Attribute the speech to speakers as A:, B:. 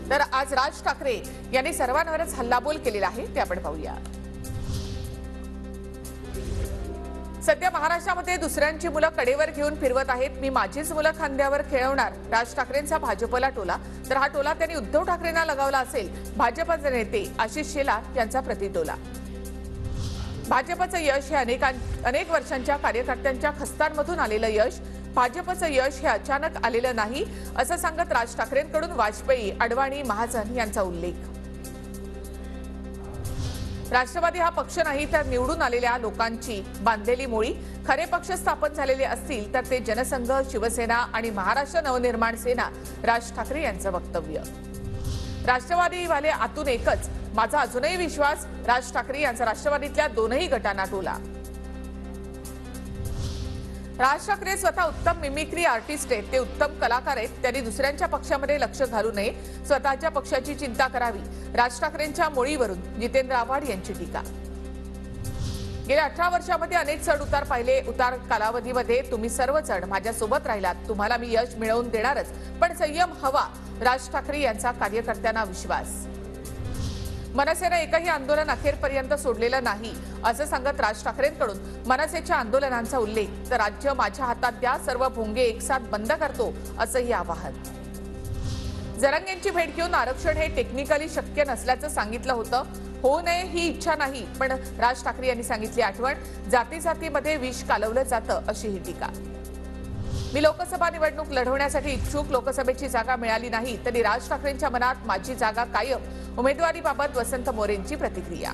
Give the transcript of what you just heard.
A: तर आज राज ठाकरे यांनी सर्वांवरच हल्लाबोल केलेला आहे ते आपण पाहूया। सध्या महाराष्ट्रामध्ये दुसऱ्यांची मुलं कडेवर घेऊन फिरवत आहेत। मी माझीच मुलं खांद्यावर खेळवणार, राज ठाकरेंचा भाजपला टोला। तर हा टोला त्यांनी उद्धव ठाकरेंना लगावला असेल। भाजपचे नेते आशिष शेलार यांचा प्रतिटोला। भाजपचं यश हे अनेक वर्षांच्या कार्यकर्त्यांच्या खस्तांमधून आलेलं यश। भाजपचं यश हे अचानक आलेलं नाही असं सांगत राज ठाकरेंकडून वाजपेयी, अडवाणी, महाजन यांचा उल्लेख। राष्ट्रवादी हा पक्ष नाही तर निवडून आलेल्या लोकांची बांधलेली मोळी। खरे पक्ष स्थापन झालेले असतील तर ते जनसंघ, शिवसेना आणि महाराष्ट्र नवनिर्माण सेना। राज ठाकरे यांचं वक्तव्य। राष्ट्रवादीवाले आतून एकच, माझा अजूनही विश्वास। राज ठाकरे यांचा राष्ट्रवादीतल्या दोनही गटांना टोला। राज ठाकरे स्वतः उत्तम मिमिक्री आर्टिस्ट आहेत, ते उत्तम कलाकार आहेत। त्यांनी दुसऱ्यांच्या पक्षामध्ये लक्ष घालू नये, स्वतःच्या पक्षाची चिंता करावी। राज ठाकरेंच्या मोळीवरून जितेंद्र आव्हाड यांची टीका। गेल्या 18 वर्षांमध्ये अनेक चढ उतार पाहिले। उतार कालावधीमध्ये तुम्ही सर्वजण माझ्यासोबत राहिलात, तुम्हाला मी यश मिळवून देणारच, पण संयम हवा। राज ठाकरे यांचा कार्यकर्त्यांना विश्वास। मनसेनं एकही आंदोलन अखेरपर्यंत सोडलेलं नाही असं सांगत राज ठाकरेंकडून मनसेच्या आंदोलनांचा उल्लेख। तर राज्य माझ्या हातात द्या, सर्व भोंगे एकसाथ बंद करतो असंही आवाहन। जरांगेंची भेट घेऊन आरक्षण हे टेक्निकली शक्य नसल्याचं सांगितलं होतं। होऊ नये ही इच्छा नाही, पण राज ठाकरे यांनी सांगितली आठवण। जाती जातीमध्ये विष कालवलं जातं अशी ही टीका। मी लोकसभा निवडणूक लढवण्यासाठी इच्छुक, लोकसभेची जागा मिळाली नाही तरी राज ठाकरेंच्या मनात माझी जागा कायम। उमेदवारीबाबत वसंत मोरेंची प्रतिक्रिया।